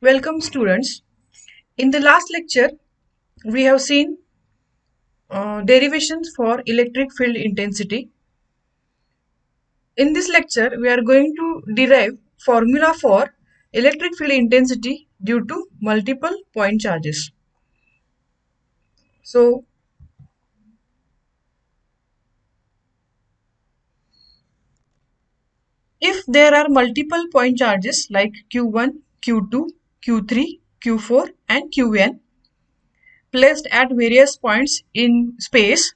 Welcome students. In the last lecture, we have seen derivations for electric field intensity. In this lecture, we are going to derive formula for electric field intensity due to multiple point charges. So, if there are multiple point charges like Q1, Q2, Q3, Q4 and Qn placed at various points in space,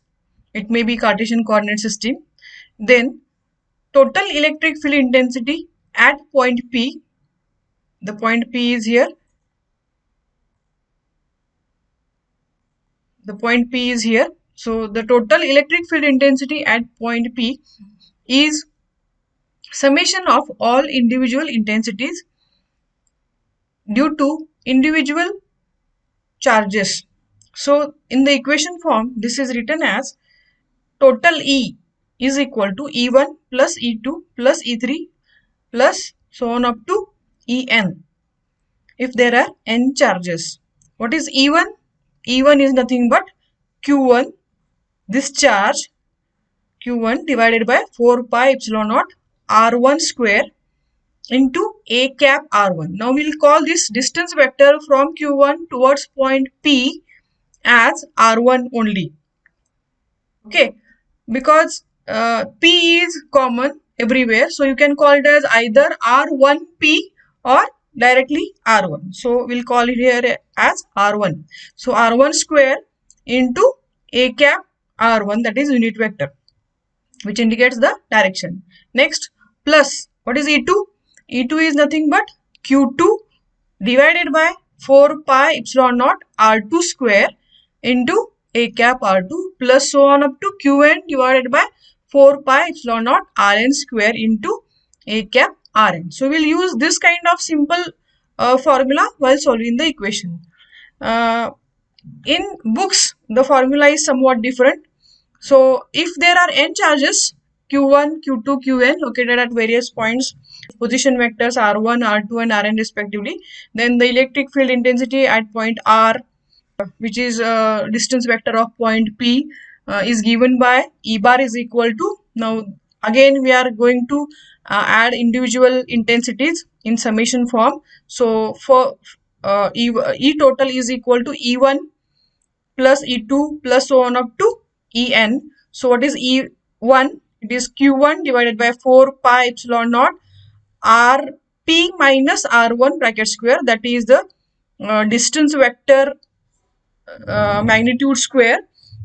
it may be Cartesian coordinate system, then total electric field intensity at point P, the point P is here, so the total electric field intensity at point P is summation of all individual intensities due to individual charges. So in the equation form, this is written as total E is equal to E1 plus E2 plus E3 plus so on up to En if there are n charges. What is E1? E1 is nothing but Q1, this charge Q1 divided by 4 pi epsilon naught R1 square into A cap R1. Now we will call this distance vector from Q1 towards point P as R1 only. Okay, because P is common everywhere, so you can call it as either R1P or directly R1. So we'll call it here as R1. So R1 square into A cap R1, that is unit vector, which indicates the direction. Next, plus what is E2? E2 is nothing but Q2 divided by 4 pi epsilon naught R2 square into A cap R2 plus so on up to Qn divided by 4 pi epsilon naught Rn square into A cap Rn. So we'll use this kind of simple formula while solving the equation. In books, the formula is somewhat different. So if there are n charges, Q1, Q2, Qn located at various points, position vectors R1, R2 and Rn respectively, then the electric field intensity at point R, which is a distance vector of point P, is given by E bar is equal to, now again we are going to add individual intensities in summation form. So for E total is equal to E1 plus E2 plus so on up to En. So what is E1? It is Q1 divided by 4 pi epsilon naught Rp minus R1 bracket square, that is the distance vector magnitude square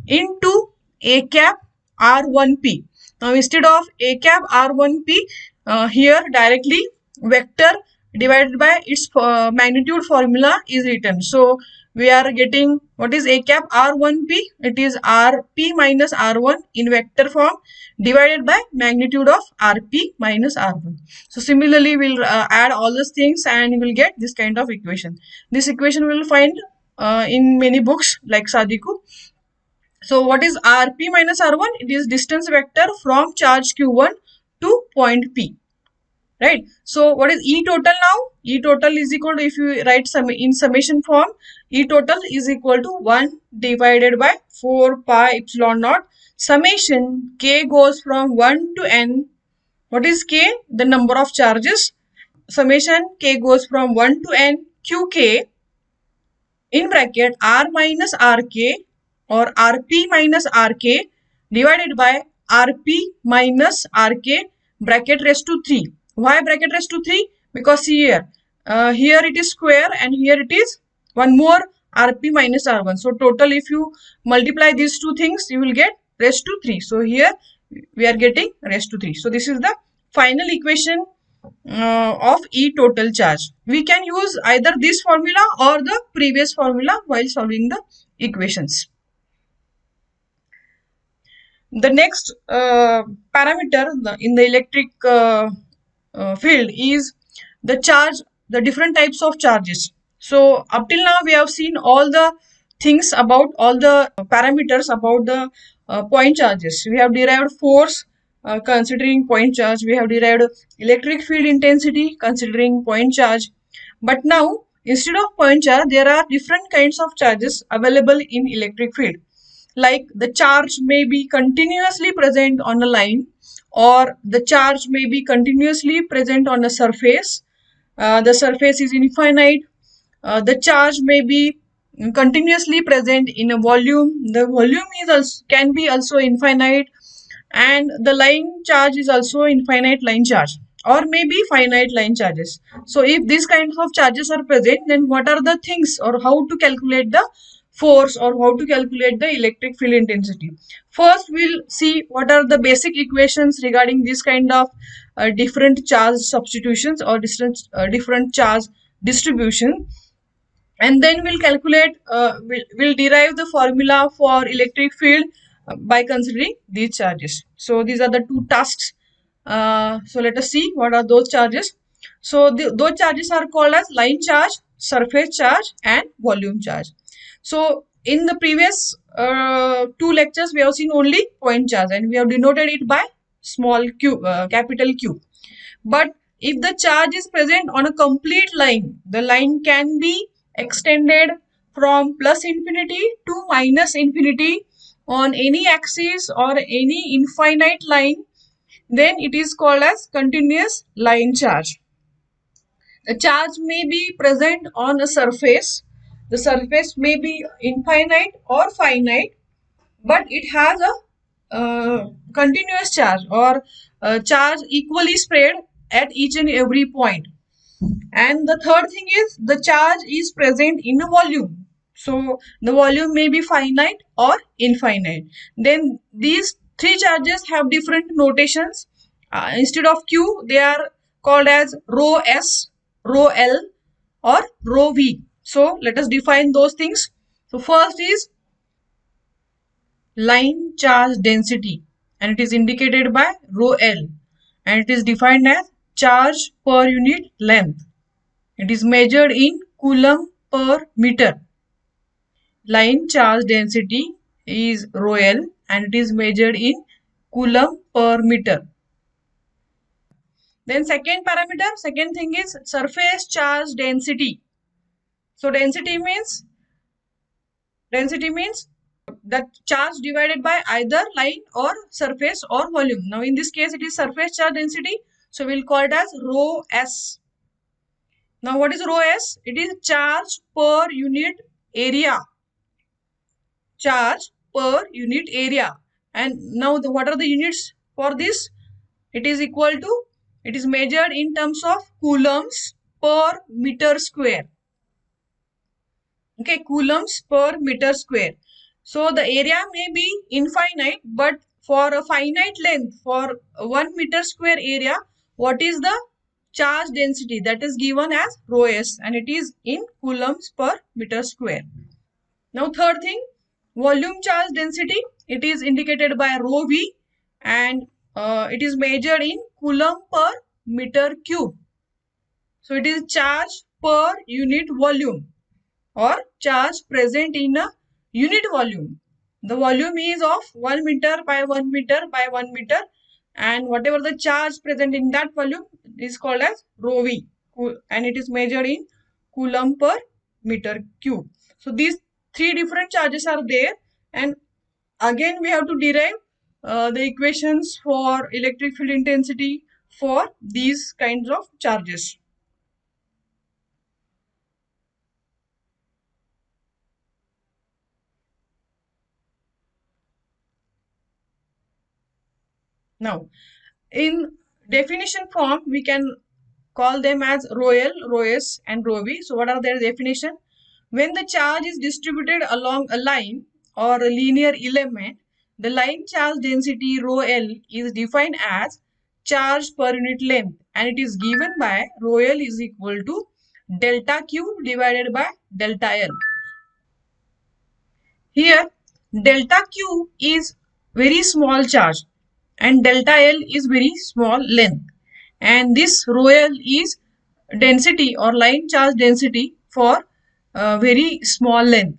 into A cap R1P. Now instead of A cap R1P, here directly vector divided by its magnitude formula is written. So we are getting what is A cap R1P? It is Rp minus R1 in vector form divided by magnitude of Rp minus R1. So similarly, we'll add all these things and you will get this kind of equation. This equation we will find in many books like Sadiku. So what is Rp minus R1? It is distance vector from charge Q1 to point P. Right. So what is E total now? E total is equal to, if you write in summation form, E total is equal to 1 divided by 4 pi epsilon naught summation K goes from 1 to N. What is K? The number of charges. Summation K goes from 1 to N Qk in bracket R minus Rk or Rp minus Rk divided by Rp minus Rk bracket raised to 3. Why bracket raised to 3? Because here, here it is square and here it is one more Rp minus R1. So total, if you multiply these two things, you will get raised to 3. So here we are getting raised to 3. So this is the final equation of E total charge. We can use either this formula or the previous formula while solving the equations. The next parameter in the electric field is the charge, the different types of charges. So up till now we have seen all the things about all the parameters about the point charges. We have derived force considering point charge. We have derived electric field intensity considering point charge. But now instead of point charge, there are different kinds of charges available in electric field. Like the charge may be continuously present on a line, or the charge may be continuously present on a surface. The surface is infinite. The charge may be continuously present in a volume. The volume is also, can be also infinite, and the line charge is also infinite line charge, or maybe finite line charges. So if these kinds of charges are present, then what are the things, or how to calculate the force, or how to calculate the electric field intensity? First we'll see what are the basic equations regarding this kind of different charge substitutions, or different charge distribution, and then we'll calculate, we'll derive the formula for electric field by considering these charges. So these are the two tasks. So let us see what are those charges. So those charges are called as line charge, surface charge, and volume charge. So in the previous two lectures we have seen only point charge, and we have denoted it by small q, capital Q. But if the charge is present on a complete line, the line can be extended from plus infinity to minus infinity on any axis or any infinite line, then it is called as continuous line charge. The charge may be present on a surface. The surface may be infinite or finite, but it has a continuous charge, or charge equally spread at each and every point. And the third thing is the charge is present in a volume. So the volume may be finite or infinite. Then these three charges have different notations. Instead of Q, they are called as rho S, rho L, or rho V. So let us define those things. So first is line charge density, and it is indicated by rho L, and it is defined as charge per unit length. It is measured in coulomb per meter. Line charge density is rho L, and it is measured in coulomb per meter. Then second parameter, second thing is surface charge density. So density means that charge divided by either line or surface or volume. Now in this case it is surface charge density, so we'll call it as rho S. Now what is rho S? It is charge per unit area. Charge per unit area. And now what are the units for this? It is equal to, it is measured in terms of coulombs per meter square. Okay, coulombs per meter square. So the area may be infinite, but for a finite length, for 1 meter square area, what is the charge density? That is given as rho S, and it is in coulombs per meter square. Now third thing, volume charge density. It is indicated by rho V, and it is measured in coulomb per meter cube. So it is charge per unit volume, or charge present in a unit volume. The volume is of 1 meter by 1 meter by 1 meter, and whatever the charge present in that volume is called as rho V, and it is measured in coulomb per meter cube. So these three different charges are there, and again we have to derive the equations for electric field intensity for these kinds of charges. Now, in definition form, we can call them as rho L, rho S, and rho V. So, what are their definition? When the charge is distributed along a line or a linear element, the line charge density rho L is defined as charge per unit length, and it is given by rho L is equal to delta Q divided by delta L. Here, delta Q is very small charge and delta L is very small length, and this rho L is density or line charge density for very small length.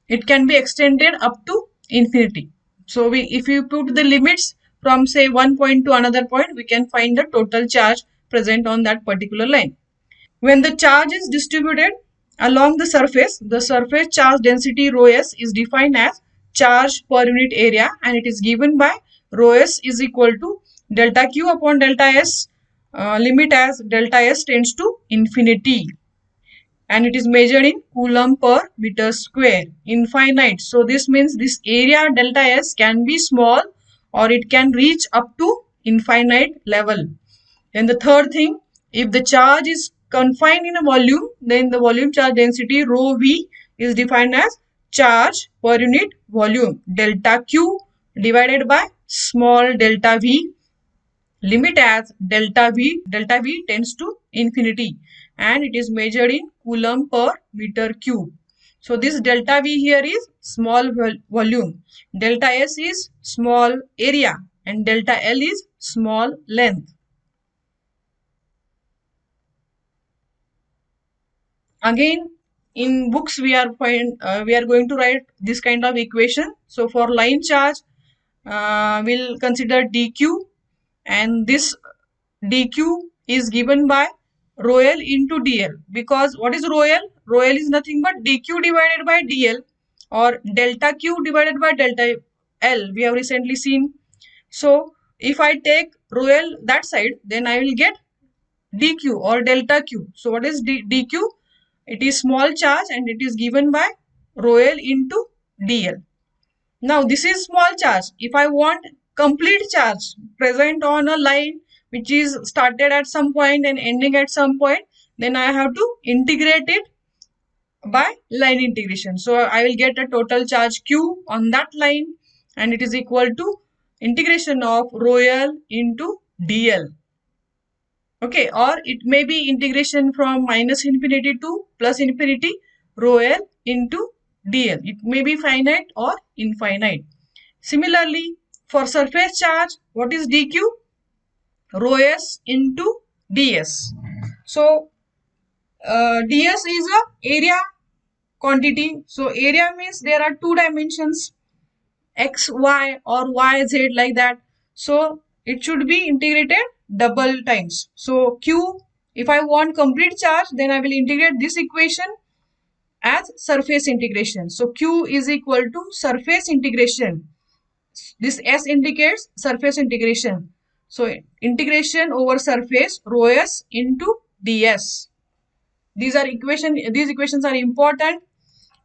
It can be extended up to infinity. So if you put the limits from say one point to another point, we can find the total charge present on that particular line. When the charge is distributed along the surface charge density rho s is defined as charge per unit area, and it is given by rho s is equal to delta q upon delta s, limit as delta s tends to infinity, and it is measured in coulomb per meter square, infinite. So this means this area delta s can be small or it can reach up to infinite level. And the third thing, if the charge is confined in a volume, then the volume charge density rho v is defined as charge per unit volume, delta q divided by small delta v, limit as delta v tends to infinity, and it is measured in coulomb per meter cube. So this delta v here is small volume, delta s is small area, and delta l is small length. Again, in books we are going to write this kind of equation. So for line charge, we'll consider dq, and this dq is given by rho l into dl, because what is rho l? Rho l is nothing but dq divided by dl, or delta q divided by delta l, we have recently seen. So if I take rho l that side, then I will get dq or delta q. So what is dq? It is small charge and it is given by rho l into dl. Now this is small charge. If I want complete charge present on a line which is started at some point and ending at some point, then I have to integrate it by line integration. So I will get a total charge q on that line, and it is equal to integration of rho l into dl. Okay, or it may be integration from minus infinity to plus infinity rho l into dl. It may be finite or infinite. Similarly, for surface charge, what is dq? Rho s into ds. So ds is a area quantity. So area means there are two dimensions, x, y, or y, z, like that. So it should be integrated double times. So q, if I want complete charge, then I will integrate this equation as surface integration. So q is equal to surface integration. This s indicates surface integration. So integration over surface rho s into ds. These equations are important,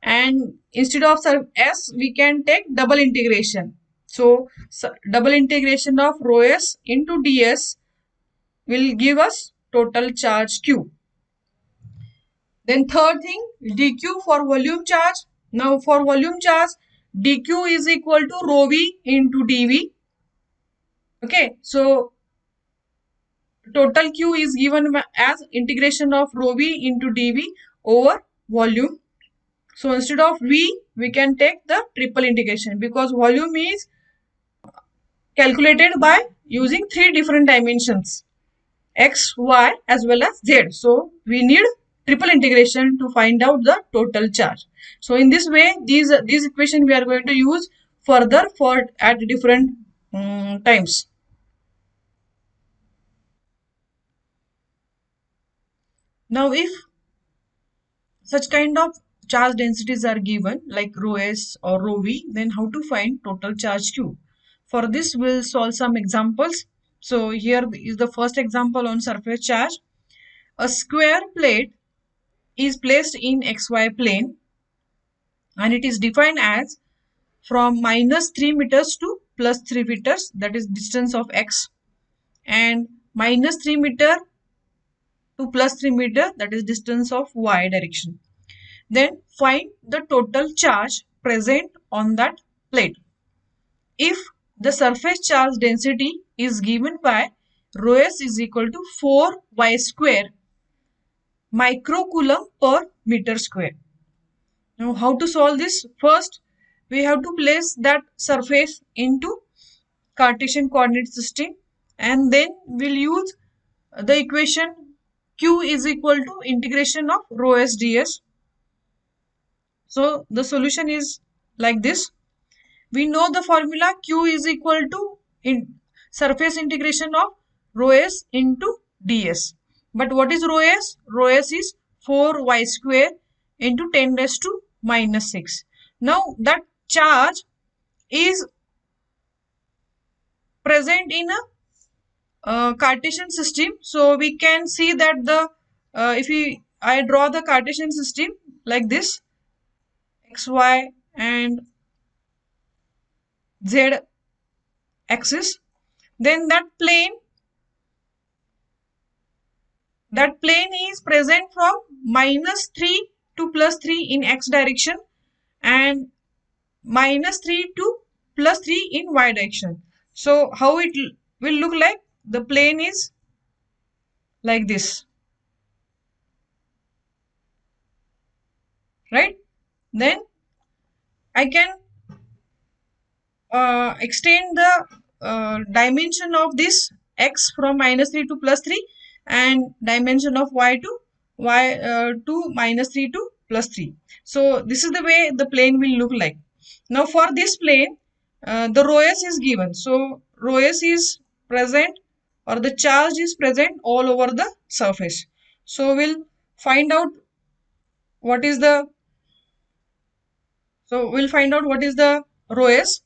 and instead of s we can take double integration. So double integration of rho s into ds will give us total charge q. Then third thing, dq for volume charge. Now for volume charge, dq is equal to rho v into dv. Okay, so total q is given as integration of rho v into dv over volume. So instead of v, we can take the triple integration, because volume is calculated by using three different dimensions, x, y, as well as z. So we need triple integration to find out the total charge. So in this way, these equation we are going to use further for at different times. Now if such kind of charge densities are given like rho s or rho v, then how to find total charge q? For this, we'll solve some examples. So here is the first example on surface charge. A square plate is placed in xy plane, and it is defined as from minus 3 meters to plus 3 meters, that is distance of x, and minus 3 meter to plus 3 meter, that is distance of y direction. Then find the total charge present on that plate. If the surface charge density is given by rho s is equal to 4y square microcoulomb per meter square. Now how to solve this? First, we have to place that surface into Cartesian coordinate system, and then we'll use the equation q is equal to integration of rho s ds. So the solution is like this. We know the formula q is equal to surface integration of rho s into ds. But what is rho s? Rho s is 4y square into 10 raised to minus 6. Now that charge is present in a Cartesian system. So we can see that the if I draw the Cartesian system like this, x, y and z axis, then that plane is present from minus 3 to plus 3 in x direction and minus 3 to plus 3 in y direction. So how it will look like? The plane is like this, right? Then I can extend the dimension of this x from minus 3 to plus 3 and dimension of y to minus 3 to plus 3. So this is the way the plane will look like. Now for this plane, the rho s is given. So rho s is present, or the charge is present all over the surface. So we'll find out what is the rho s.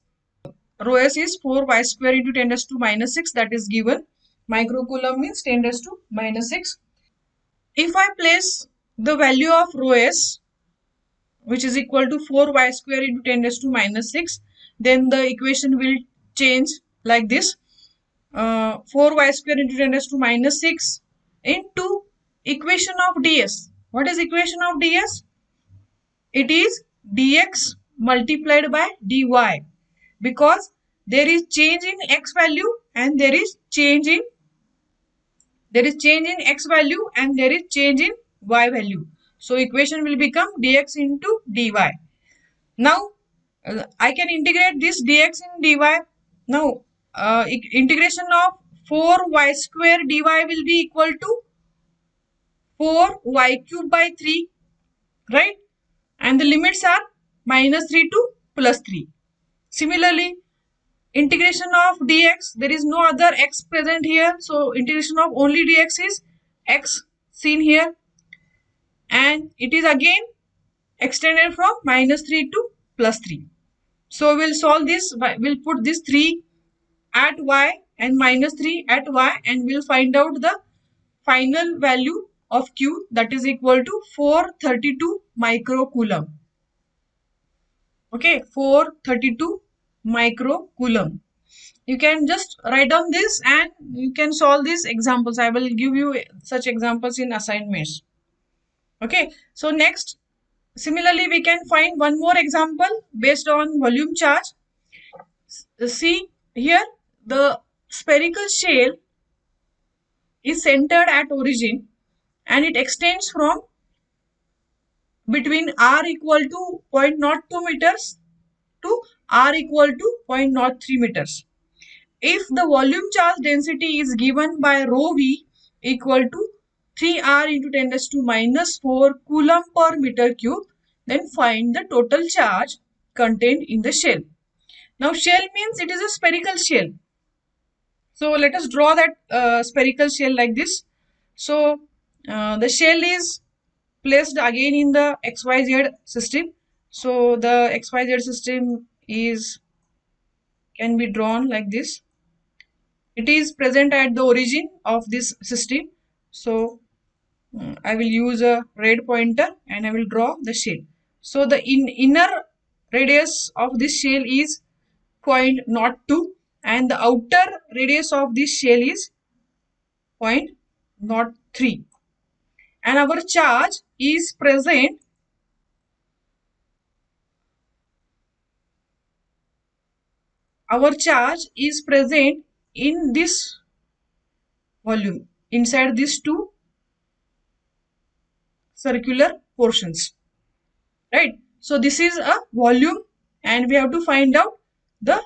Rho s is 4y square into 10 raised to minus 6, that is given. Microcoulomb means 10 raised to minus 6. If I place the value of rho s, which is equal to 4y square into 10 raised to minus 6, then the equation will change like this. 4y square into 10 raised to minus 6 into equation of ds. What is equation of ds? It is dx multiplied by dy, because there is change in x value and there is change in x value and there is change in y value. So equation will become dx into dy. Now I can integrate this dx in dy. Now integration of 4y square dy will be equal to 4y cube by 3, right? And the limits are minus 3 to plus 3. Similarly, integration of dx, there is no other x present here, so integration of only dx is x seen here, and it is again extended from minus 3 to plus 3. So we'll solve this, we'll put this 3 at y and minus 3 at y, and we'll find out the final value of q, that is equal to 432 microcoulomb. Okay, 432 microcoulomb. You can just write down this and you can solve these examples. I will give you such examples in assignments. Okay, so next, similarly we can find one more example based on volume charge. See here, the spherical shell is centered at origin and it extends from between r equal to 0.02 meters to r equal to 0.03 meters. If the volume charge density is given by rho v equal to 3r into 10 raised to minus 4 coulomb per meter cube, then find the total charge contained in the shell. Now shell means it is a spherical shell. So let us draw that spherical shell like this. So the shell is placed again in the XYZ system. So the XYZ system can be drawn like this. It is present at the origin of this system. So I will use a red pointer and I will draw the shell. So the inner radius of this shell is 0.02 and the outer radius of this shell is 0.03, and our charge is present in this volume, inside these two circular portions, right? So this is a volume and we have to find out the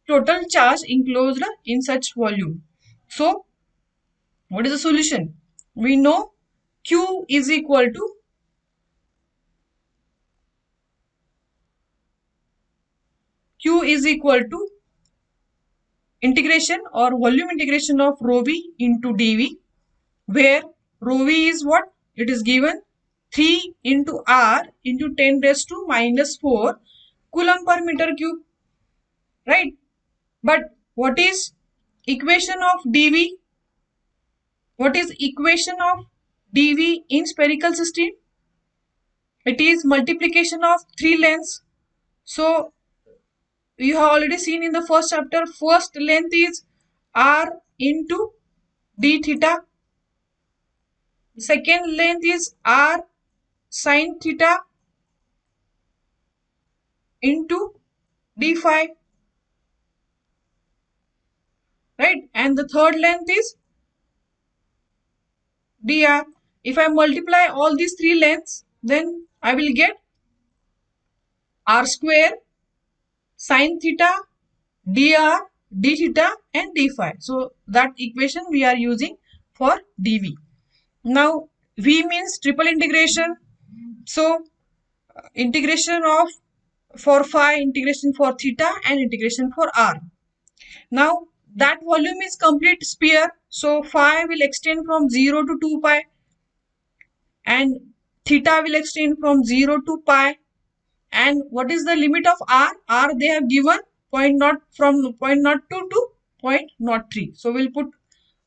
total charge enclosed in such volume. So what is the solution? We know Q is equal to integration or volume integration of rho v into dv, where rho v is what? It is given 3 into R into 10 raised to minus 4 coulomb per meter cube, right? But what is equation of dV? What is equation of dV in spherical system? It is multiplication of three lengths. So you have already seen in the first chapter, first length is R into d theta. Second length is R sine theta into d phi, right? And the third length is dr. If I multiply all these three lengths, then I will get r square sine theta dr d theta and d phi. So that equation we are using for dv. Now v means triple integration. So integration of for phi, integration for theta, and integration for r. Now that volume is complete sphere. So phi will extend from 0 to 2 pi and theta will extend from 0 to pi. And what is the limit of r? R they have given from 0.02 to 0.03. So we'll put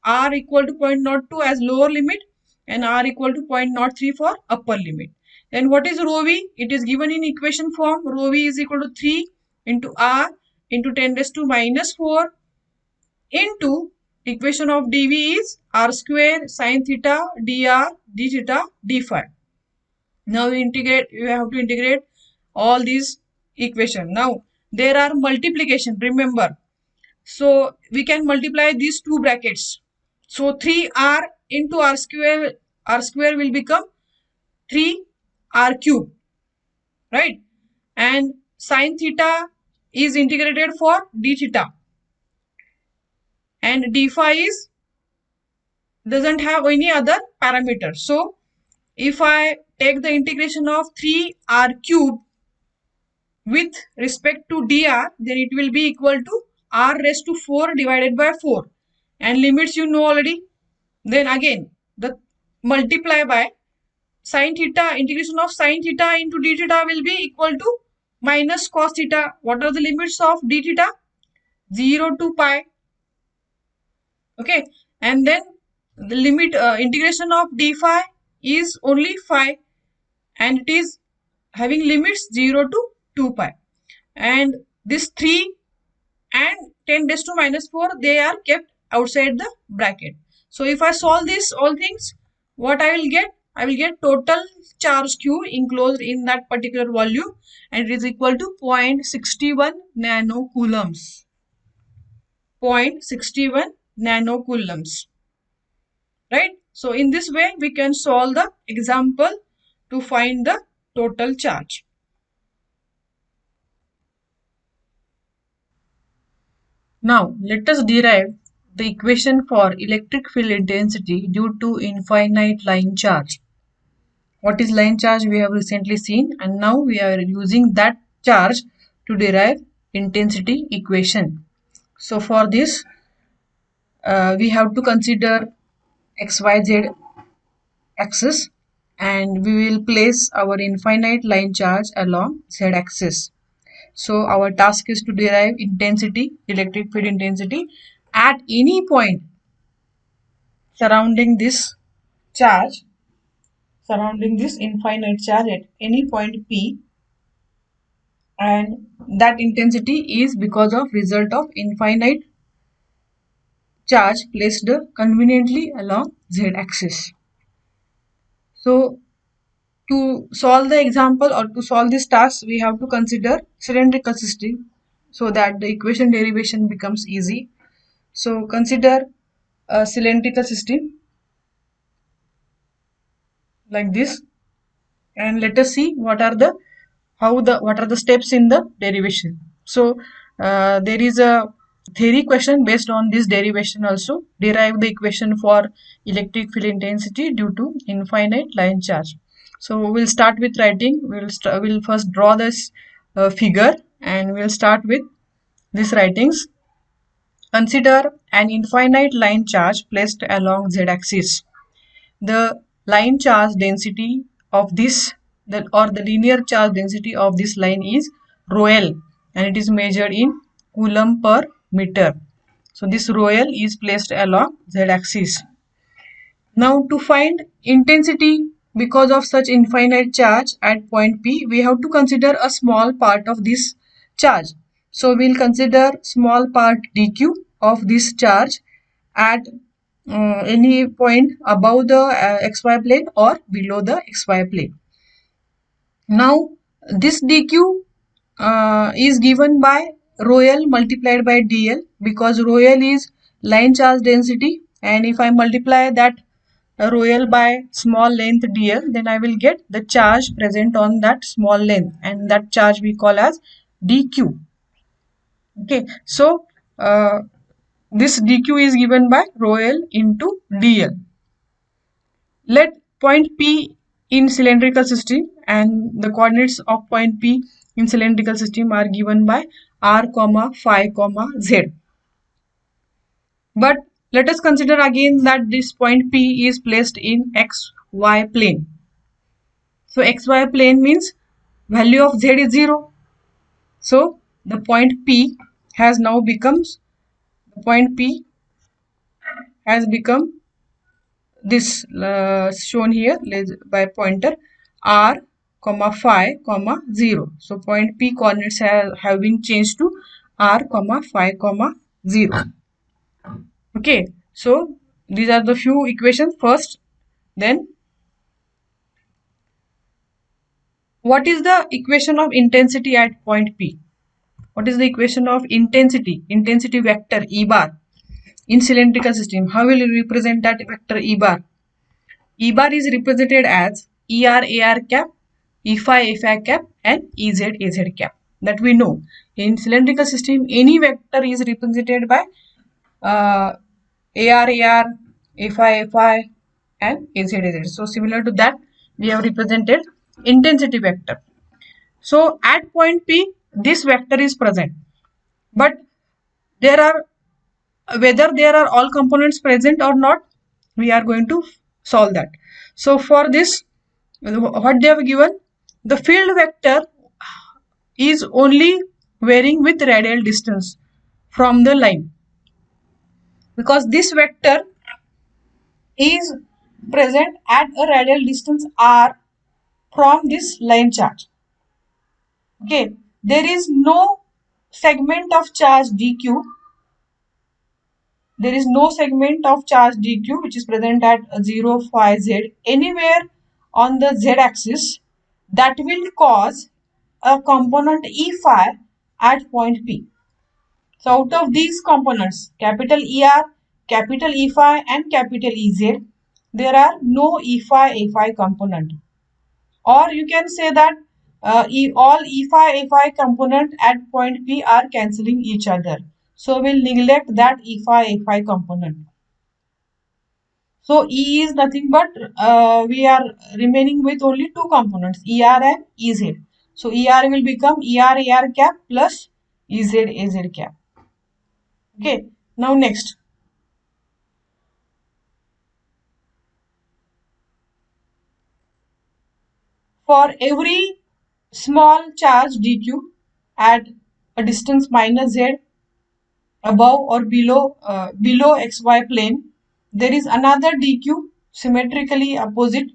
r equal to 0.02 as lower limit and r equal to 0.03 for upper limit. Then what is rho v? It is given in equation form. Rho v is equal to 3 into r into 10 raised to minus 4 into equation of dv is r square sine theta dr d theta d phi. Now you have to integrate all these equation. Now there are multiplication, remember. So we can multiply these two brackets. So 3r into r square will become 3r cube, right? And sine theta is integrated for d theta. And d phi is doesn't have any other parameter. So if I take the integration of 3r cube with respect to dr, then it will be equal to r raised to 4 divided by 4. And limits you know already. Then again, the multiply by sine theta, integration of sine theta into d theta will be equal to minus cos theta. What are the limits of d theta? 0 to pi. Okay. And then the limit integration of d phi is only phi and it is having limits 0 to 2 pi. And this 3 and 10 raised to minus 4, they are kept outside the bracket. So if I solve this all things, what I will get? I will get total charge Q enclosed in that particular volume and it is equal to 0.61 nanocoulombs. 0.61 nanocoulombs. Right? So in this way, we can solve the example to find the total charge. Now, let us derive the equation for electric field intensity due to infinite line charge. What is line charge we have recently seen, and now we are using that charge to derive intensity equation. So for this, we have to consider XYZ axis and we will place our infinite line charge along Z axis. So our task is to derive intensity, electric field intensity at any point surrounding this charge, surrounding this infinite charge at any point P, and that intensity is because of result of infinite charge placed conveniently along Z axis. So to solve the example or to solve this task, we have to consider cylindrical system so that the equation derivation becomes easy. So consider a cylindrical system like this and let us see what are the steps in the derivation. So there is a theory question based on this derivation also. Derive the equation for electric field intensity due to infinite line charge. So we'll start with writing. We'll first draw this figure and we'll start with these writings. Consider an infinite line charge placed along z-axis. The line charge density of this or the linear charge density of this line is rho L, and it is measured in coulomb per meter. So this rho L is placed along z-axis. Now to find intensity because of such infinite charge at point P, we have to consider a small part of this charge. So we'll consider small part dq of this charge at any point above the xy plane or below the xy plane. Now this dq is given by rho L multiplied by dl, because rho L is line charge density, and if I multiply that rho L by small length dl, then I will get the charge present on that small length, and that charge we call as dq. Okay, so this dq is given by rho L into dl. Let point P in cylindrical system, and the coordinates of point P in cylindrical system are given by r, phi, z. But let us consider again that this point P is placed in xy plane. So xy plane means value of z is 0. So the point P has now becomes this shown here by pointer r, phi, 0. So point P coordinates have been changed to r, phi, 0. Okay, so these are the few equations. First, then what is the equation of intensity at point P? What is the equation of intensity vector E bar in cylindrical system? How will you represent that vector E bar? E bar is represented as ER AR cap, E phi FI cap, and EZ AZ cap. That we know. In cylindrical system, any vector is represented by AR AR, FI FI, and AZ AZ. So similar to that, we have represented intensity vector. So at point P, this vector is present, but whether there are all components present or not, we are going to solve that. So for this, what they have given, the field vector is only varying with radial distance from the line, because this vector is present at a radial distance r from this line charge. Okay, there is no segment of charge dq. There is no segment of charge dq which is present at 0 phi z anywhere on the z axis that will cause a component E phi at point P. So out of these components, capital ER, capital E phi, and capital EZ, there are no E phi A phi component. Or you can say that all E phi A phi component at point P are cancelling each other. So we'll neglect that E phi A phi component. So E is nothing but we are remaining with only two components, ER and EZ. So ER will become ER AR cap plus EZ AZ cap. Okay, now next. For every small charge dq at a distance minus z above or below xy plane, there is another dq symmetrically opposite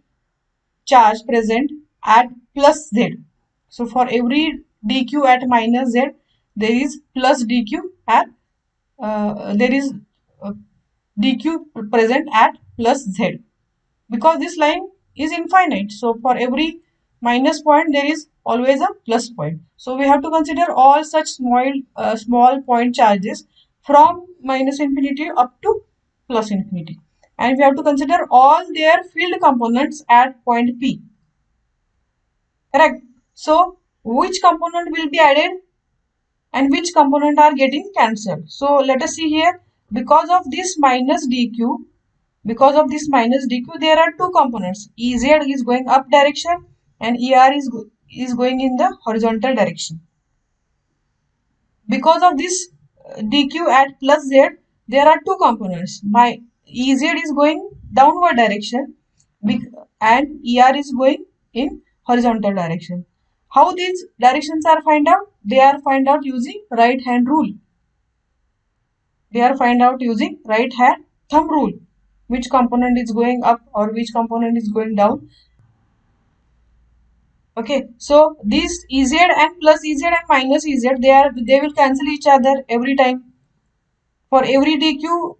charge present at plus z. So for every dq at minus z, there is plus dq at dq present at plus z, because this line is infinite. So for every minus point, there is always a plus point. So we have to consider all such small point charges from minus infinity up to plus infinity, and we have to consider all their field components at point P. Correct. So which component will be added and which component are getting cancelled? So let us see here. Because of this minus dq, there are two components. Ez is going up direction and er is going in the horizontal direction. Because of this dq at plus z, there are two components. My Ez is going downward direction and er is going in horizontal direction. How these directions are find out? They are find out using right hand rule. They are find out using right hand thumb rule. Which component is going up or which component is going down. Okay, so these Ez and plus Ez and minus Ez, they will cancel each other every time. For every dq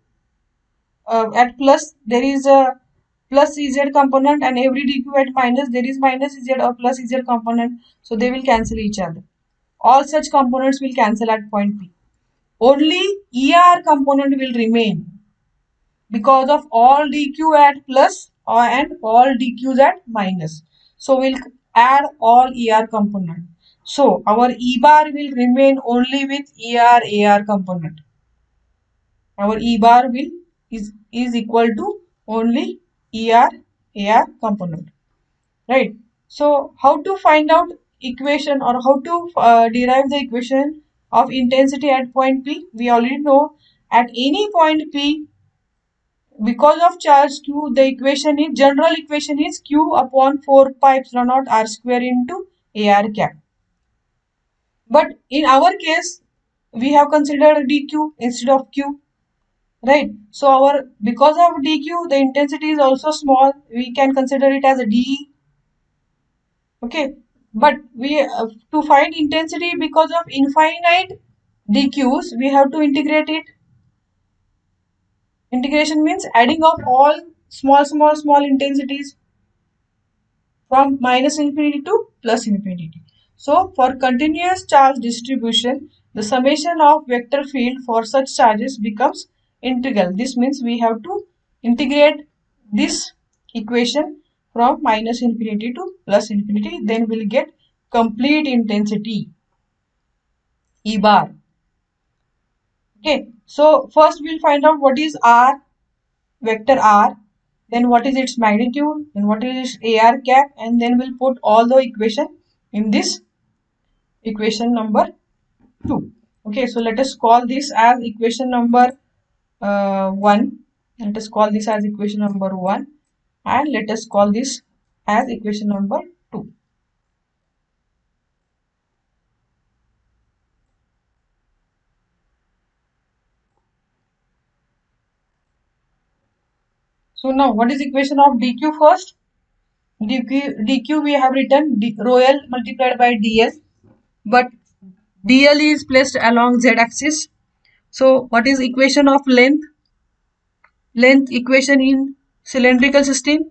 at plus there is a plus Ez component, and every dq at minus there is minus Ez or plus Ez component. So they will cancel each other. All such components will cancel at point P. Only Er component will remain because of all dq at plus and all dq's at minus. So we'll add all Er component. So our E bar will remain only with Ar component. Our E bar will is equal to only Ar component, right? So how to find out equation, or how to derive the equation of intensity at point P? We already know at any point P, because of charge q, the equation is general equation is q upon 4 pi epsilon naught r square into ar cap. But in our case, we have considered dq instead of q, right? So our, because of dq, the intensity is also small. We can consider it as a de. Okay, but we to find intensity because of infinite dq's, we have to integrate it. Integration means adding of all small intensities from minus infinity to plus infinity. So for continuous charge distribution, the summation of vector field for such charges becomes integral. This means we have to integrate this equation from minus infinity to plus infinity, then we'll get complete intensity E bar. Okay, so first we'll find out what is R, vector R, then what is its magnitude, then what is its AR cap, and then we'll put all the equation in this equation number 2. Okay, so let us call this as equation number 1. Let us call this as equation number 1, and let us call this as equation number 2. So now what is equation of dq first? dq we have written rho l multiplied by dl, but dl is placed along z axis. So what is equation of length? Length equation in cylindrical system,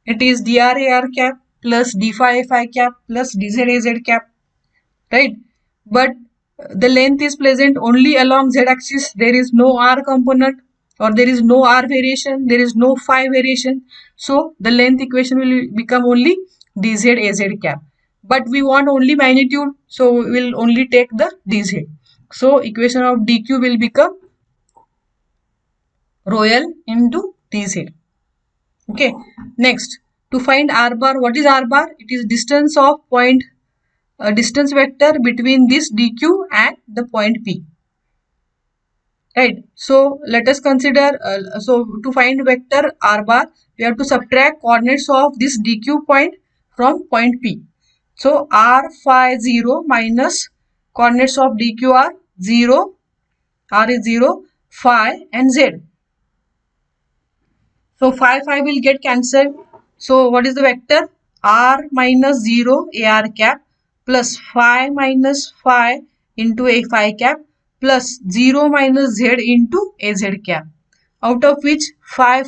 it is dr ar cap plus d phi phi cap plus dz az cap, right? But the length is present only along z axis. There is no r component, or there is no r variation, there is no phi variation. So the length equation will become only dz az cap. But we want only magnitude, so we will only take the dz. So equation of dq will become rho l into dz. Okay, next, to find r bar, what is r bar? It is distance of point, distance vector between this dq and the point P, right? So let us consider, so to find vector r bar, we have to subtract coordinates of this dq point from point P. So r phi 0 minus coordinates of dq are 0, r is 0, phi and z. So phi will get cancelled. So what is the vector? R minus 0 AR cap plus phi minus phi into a phi cap plus 0 minus z into AZ cap. Out of which phi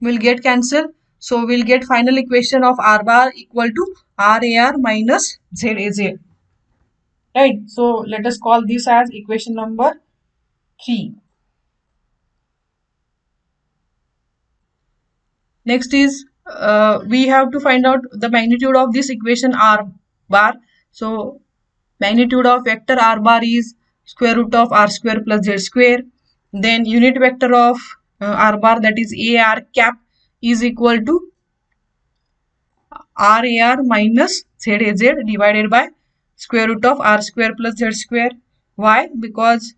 will get cancelled. So we'll get final equation of R bar equal to RAR minus ZAZ. Right. So let us call this as equation number 3. Next is we have to find out the magnitude of this equation r bar. So magnitude of vector r bar is square root of r square plus z square. Then unit vector of r bar, that is ar cap, is equal to rar minus zaz divided by square root of r square plus z square. Why? Because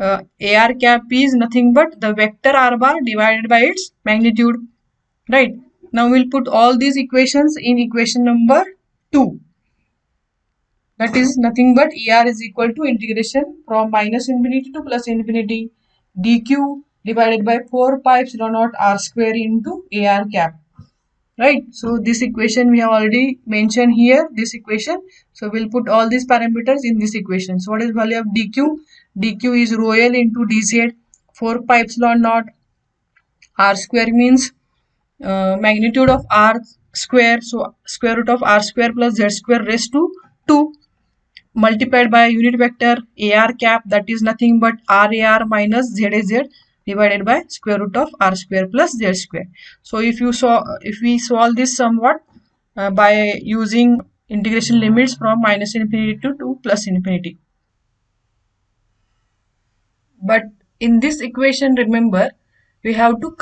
ar cap is nothing but the vector r bar divided by its magnitude, right? Now we'll put all these equations in equation number 2. That is nothing but ER is equal to integration from minus infinity to plus infinity dq divided by 4 pi epsilon naught r square into AR cap. Right, so this equation we have already mentioned here, this equation. So we'll put all these parameters in this equation. So what is value of dq? Dq is rho l into dz. 4 pi epsilon naught r square means magnitude of r square, so square root of r square plus z square raised to 2 multiplied by unit vector AR cap, that is nothing but RAR minus ZAZ divided by square root of r square plus z square. So if we solve this somewhat by using integration limits from minus infinity to plus infinity. But in this equation, remember, we have to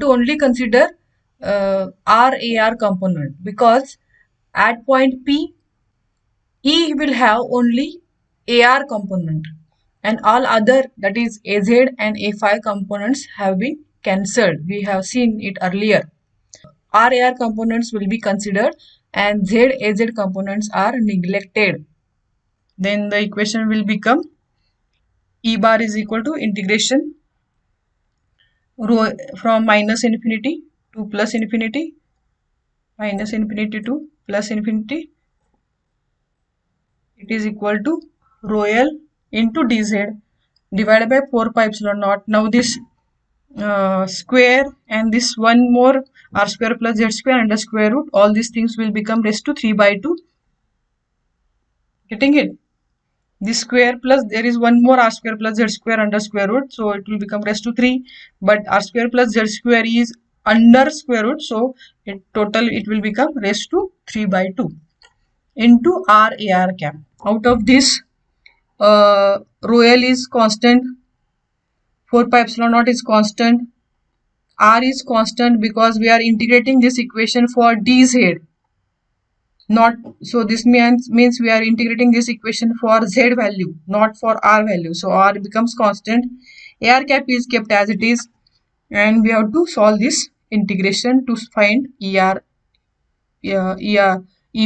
only consider RAR component, because at point P, E will have only AR component, and all other, that is AZ and A5 components, have been cancelled. We have seen it earlier. RAR components will be considered and ZAZ components are neglected. Then the equation will become E bar is equal to integration rho from minus infinity to plus infinity, minus infinity to plus infinity. It is equal to rho L into dz divided by 4 pi epsilon naught. Now this square and this one more r square plus z square under square root, all these things will become raised to 3 by 2. Getting it? This square plus there is one more r square plus z square under square root, so it will become raised to 3, but r square plus z square is under square root, so in total it will become raised to 3 by 2 into RAR cap. Out of this, rho L is constant, 4 pi epsilon naught is constant, R is constant because we are integrating this equation for dz. Not so this means we are integrating this equation for z value, not for r value. So r becomes constant. AR cap is kept as it is, and we have to solve this integration to find E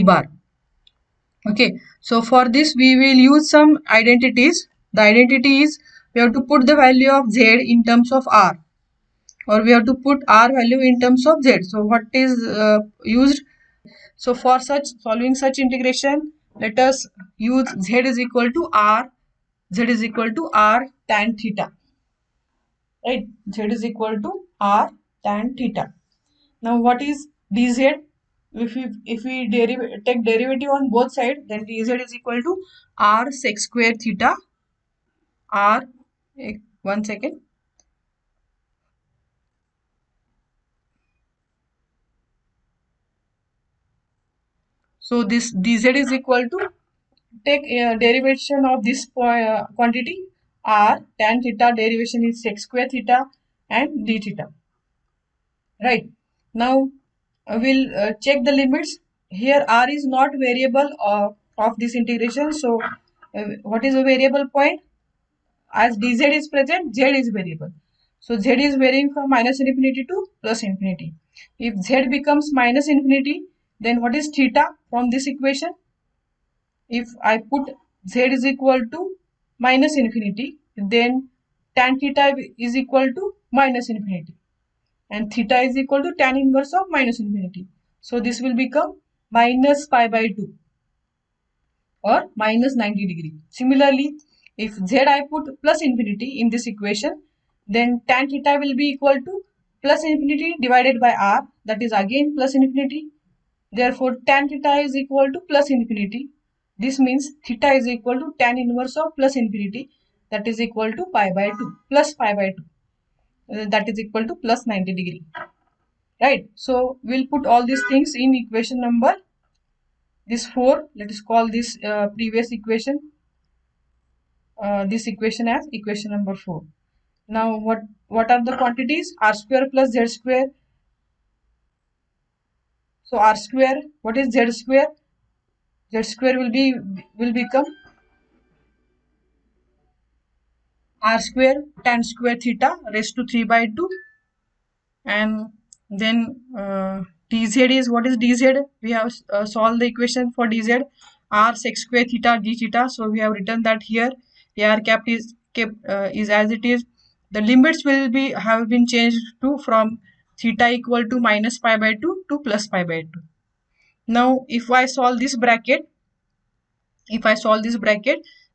bar. Okay, so for this we will use some identities. The identity is we have to put the value of z in terms of r, or we have to put r value in terms of z. So what is used? So for solving such integration, let us use z is equal to r, z is equal to r tan theta, right? Z is equal to r tan theta. Now what is dz? If we take derivative on both sides, then dz is equal to r sec square theta, r, one second. So this dz is equal to, take derivation of this quantity r tan theta, derivation is sec square theta and d theta. Right, now we'll check the limits. Here r is not variable of this integration, so what is a variable point? As dz is present, z is variable, so z is varying from minus infinity to plus infinity. If z becomes minus infinity, then what is theta from this equation? If I put z is equal to minus infinity, then tan theta is equal to minus infinity, and theta is equal to tan inverse of minus infinity. So this will become minus pi by 2 or minus 90 degree. Similarly, if z I put plus infinity in this equation, then tan theta will be equal to plus infinity divided by r, that is again plus infinity. Therefore, tan theta is equal to plus infinity. This means theta is equal to tan inverse of plus infinity, that is equal to pi by 2, plus pi by 2, that is equal to plus 90 degree. Right. So we'll put all these things in equation number this 4. Let us call this previous equation, this equation as equation number 4. Now what are the quantities? R square plus z square. So r square, what is z square? Z square will become r square tan square theta raised to 3 by 2, and Then dz is, what is dz? We have solved the equation for dz, r sec square theta d theta. So we have written that here. Ar cap is kept is as it is. The limits will be have been changed to from theta equal to minus pi by 2 to plus pi by 2. Now if I solve this bracket,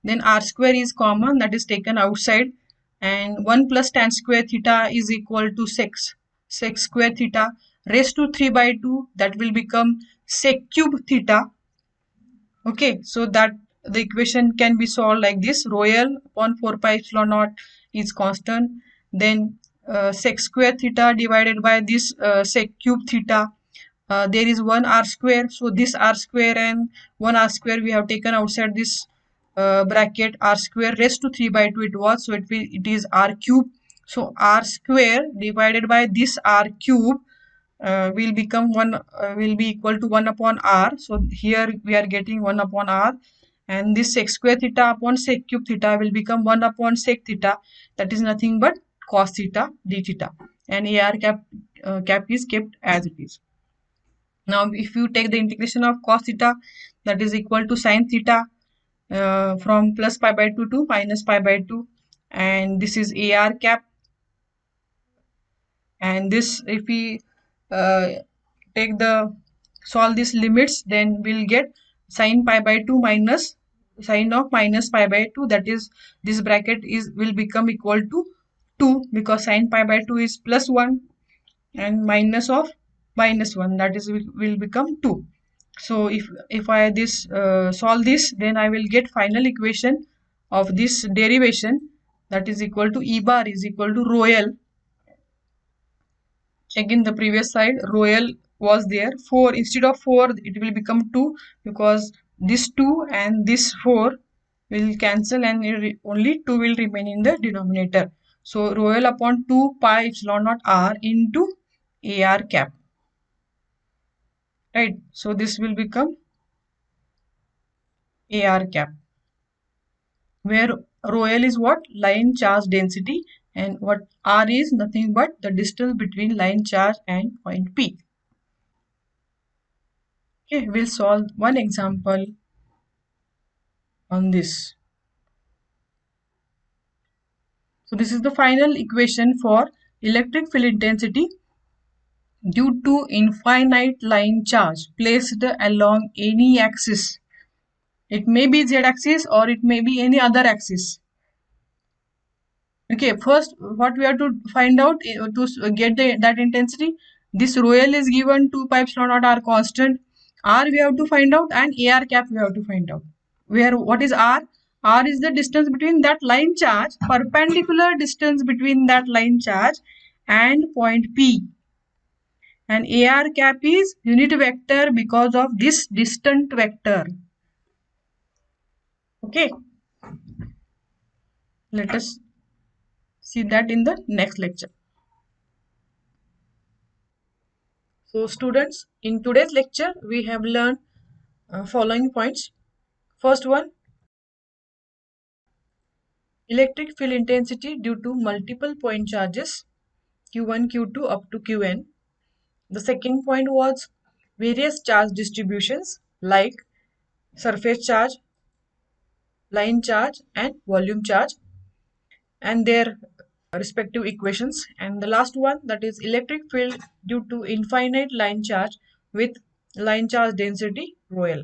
then r square is common, that is taken outside, and 1 plus tan square theta is equal to sec square theta raised to 3 by 2, that will become sec cube theta. Okay, so that the equation can be solved like this. Rho L upon 4 pi epsilon naught is constant. Then sec square theta divided by this sec cube theta. There is 1 r square. So this r square and 1 r square we have taken outside this bracket. R square raised to 3 by 2 it was. So it is r cube. So r square divided by this r cube will become 1, will be equal to 1 upon r. So here we are getting 1 upon r, and this sec square theta upon sec cube theta will become 1 upon sec theta, that is nothing but cos theta d theta, and ar cap is kept as it is. Now if you take the integration of cos theta, that is equal to sin theta from plus pi by 2 to minus pi by 2, and this is ar cap. And this, if we uh, take the solve these limits, then we'll get sine pi by 2 minus sine of minus pi by 2, that is this bracket is will become equal to 2, because sine pi by 2 is plus 1 and minus of minus 1, that is will become 2. So if I this solve this, then I will get final equation of this derivation, that is equal to E bar is equal to rho L. Check in the previous side, rho L was there. 4, instead of 4 it will become 2, because this 2 and this 4 will cancel, and only 2 will remain in the denominator. So rho L upon 2 pi epsilon naught r into ar cap. Right. So this will become ar cap, where rho L is what? Line charge density, and what r is nothing but the distance between line charge and point P. Okay, we'll solve one example on this. So this is the final equation for electric field intensity due to infinite line charge placed along any axis. It may be z-axis or it may be any other axis. Okay, first what we have to find out to get that intensity, this rho L is given 2 pi epsilon naught r constant, r we have to find out, and ar cap we have to find out. Where what is r? R is the distance between that line charge, perpendicular distance between that line charge and point P. And ar cap is unit vector because of this distant vector. Okay. Let us see that in the next lecture. So students, in today's lecture, we have learned following points. First one, electric field intensity due to multiple point charges Q1, Q2 up to Qn. The second point was various charge distributions like surface charge, line charge and volume charge, and their respective equations. And the last one, that is electric field due to infinite line charge with line charge density rho L.